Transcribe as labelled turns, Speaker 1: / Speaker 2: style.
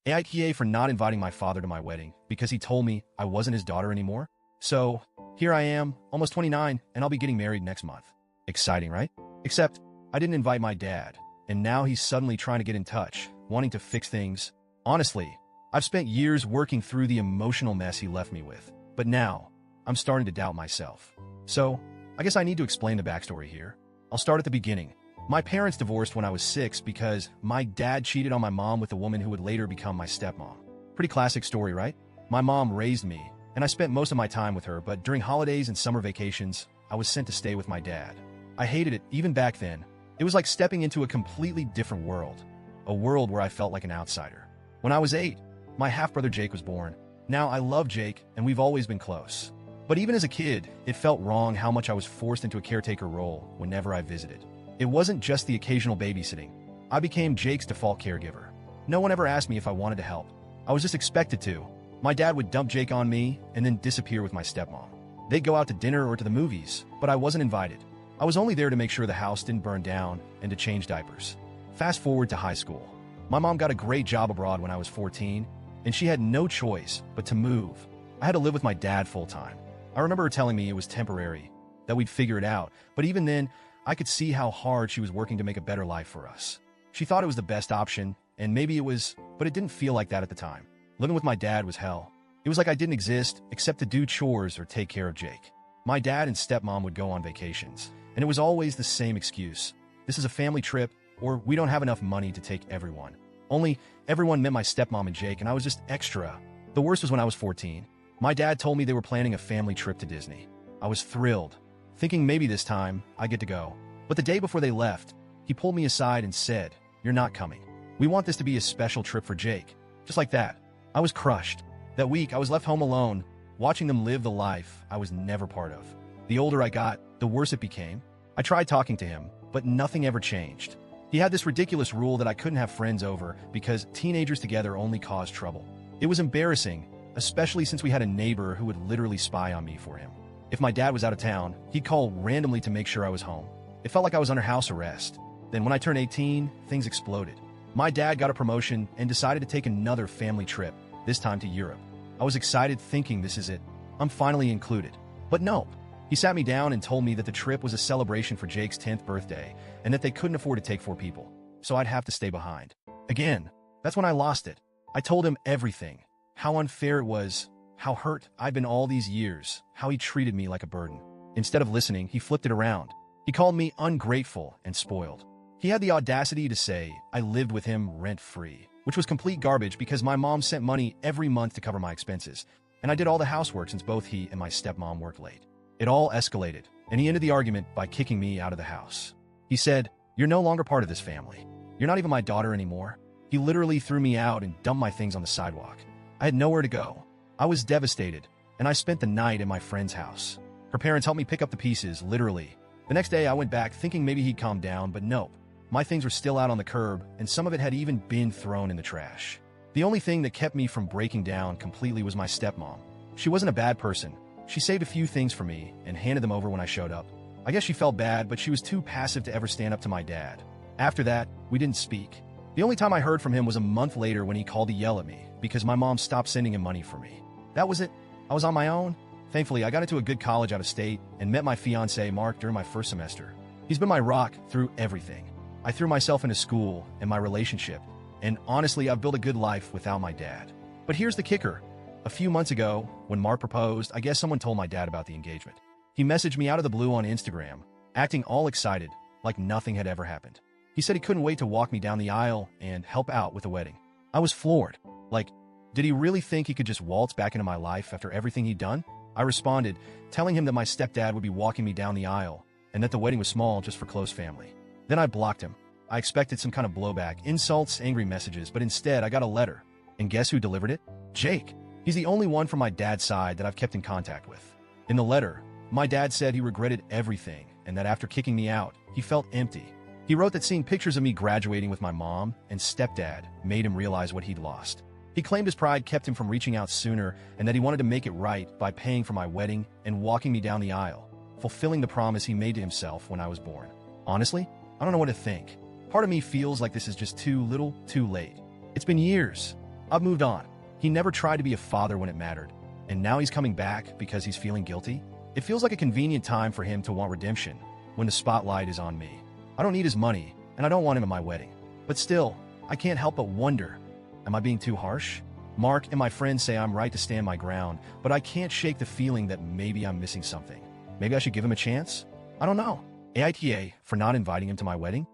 Speaker 1: AITA for not inviting my father to my wedding because he told me I wasn't his daughter anymore. So, here I am, almost 29, and I'll be getting married next month. Exciting, right? Except, I didn't invite my dad, and now he's suddenly trying to get in touch, wanting to fix things. Honestly, I've spent years working through the emotional mess he left me with, but now, I'm starting to doubt myself. So, I guess I need to explain the backstory here. I'll start at the beginning. My parents divorced when I was 6 because my dad cheated on my mom with a woman who would later become my stepmom. Pretty classic story, right? My mom raised me, and I spent most of my time with her, but during holidays and summer vacations, I was sent to stay with my dad. I hated it, even back then. It was like stepping into a completely different world, a world where I felt like an outsider. When I was 8, my half-brother Jake was born. Now, I love Jake, and we've always been close. But even as a kid, it felt wrong how much I was forced into a caretaker role whenever I visited. It wasn't just the occasional babysitting. I became Jake's default caregiver. No one ever asked me if I wanted to help. I was just expected to. My dad would dump Jake on me and then disappear with my stepmom. They'd go out to dinner or to the movies, but I wasn't invited. I was only there to make sure the house didn't burn down and to change diapers. Fast forward to high school. My mom got a great job abroad when I was 14, and she had no choice but to move. I had to live with my dad full-time. I remember her telling me it was temporary, that we'd figure it out, but even then, I could see how hard she was working to make a better life for us. She thought it was the best option, and maybe it was, but it didn't feel like that at the time. Living with my dad was hell. It was like I didn't exist except to do chores or take care of Jake. My dad and stepmom would go on vacations, and it was always the same excuse. This is a family trip, or we don't have enough money to take everyone. Only everyone meant my stepmom and Jake, and I was just extra. The worst was when I was 14. My dad told me they were planning a family trip to Disney. I was thrilled, thinking maybe this time I get to go. But the day before they left, he pulled me aside and said, "You're not coming. We want this to be a special trip for Jake." Just like that. I was crushed. That week, I was left home alone, watching them live the life I was never part of. The older I got, the worse it became. I tried talking to him, but nothing ever changed. He had this ridiculous rule that I couldn't have friends over because teenagers together only caused trouble. It was embarrassing, especially since we had a neighbor who would literally spy on me for him. If my dad was out of town, he'd call randomly to make sure I was home. It felt like I was under house arrest. Then when I turned 18, things exploded. My dad got a promotion and decided to take another family trip, this time to Europe. I was excited thinking this is it. I'm finally included. But no. He sat me down and told me that the trip was a celebration for Jake's 10th birthday and that they couldn't afford to take 4 people, so I'd have to stay behind. Again, that's when I lost it. I told him everything. How unfair it was, how hurt I'd been all these years, how he treated me like a burden. Instead of listening, he flipped it around. He called me ungrateful and spoiled. He had the audacity to say I lived with him rent-free, which was complete garbage because my mom sent money every month to cover my expenses, and I did all the housework since both he and my stepmom worked late. It all escalated, and he ended the argument by kicking me out of the house. He said, "You're no longer part of this family. You're not even my daughter anymore." He literally threw me out and dumped my things on the sidewalk. I had nowhere to go. I was devastated, and I spent the night at my friend's house. Her parents helped me pick up the pieces, literally. The next day, I went back thinking maybe he'd calm down, but nope. My things were still out on the curb, and some of it had even been thrown in the trash. The only thing that kept me from breaking down completely was my stepmom. She wasn't a bad person. She saved a few things for me and handed them over when I showed up. I guess she felt bad, but she was too passive to ever stand up to my dad. After that, we didn't speak. The only time I heard from him was a month later when he called to yell at me because my mom stopped sending him money for me. That was it. I was on my own. Thankfully, I got into a good college out of state and met my fiancé, Mark, during my first semester. He's been my rock through everything. I threw myself into school and my relationship, and honestly, I've built a good life without my dad. But here's the kicker. A few months ago, when Mark proposed, I guess someone told my dad about the engagement. He messaged me out of the blue on Instagram, acting all excited, like nothing had ever happened. He said he couldn't wait to walk me down the aisle and help out with the wedding. I was floored. Like, did he really think he could just waltz back into my life after everything he'd done? I responded, telling him that my stepdad would be walking me down the aisle and that the wedding was small just for close family. Then I blocked him. I expected some kind of blowback, insults, angry messages, but instead I got a letter. And guess who delivered it? Jake. He's the only one from my dad's side that I've kept in contact with. In the letter, my dad said he regretted everything and that after kicking me out, he felt empty. He wrote that seeing pictures of me graduating with my mom and stepdad made him realize what he'd lost. He claimed his pride kept him from reaching out sooner and that he wanted to make it right by paying for my wedding and walking me down the aisle, fulfilling the promise he made to himself when I was born. Honestly, I don't know what to think. Part of me feels like this is just too little, too late. It's been years. I've moved on. He never tried to be a father when it mattered, and now he's coming back because he's feeling guilty. It feels like a convenient time for him to want redemption when the spotlight is on me. I don't need his money, and I don't want him at my wedding. But still, I can't help but wonder, am I being too harsh? Mark and my friends say I'm right to stand my ground, but I can't shake the feeling that maybe I'm missing something. Maybe I should give him a chance? I don't know. AITA for not inviting him to my wedding?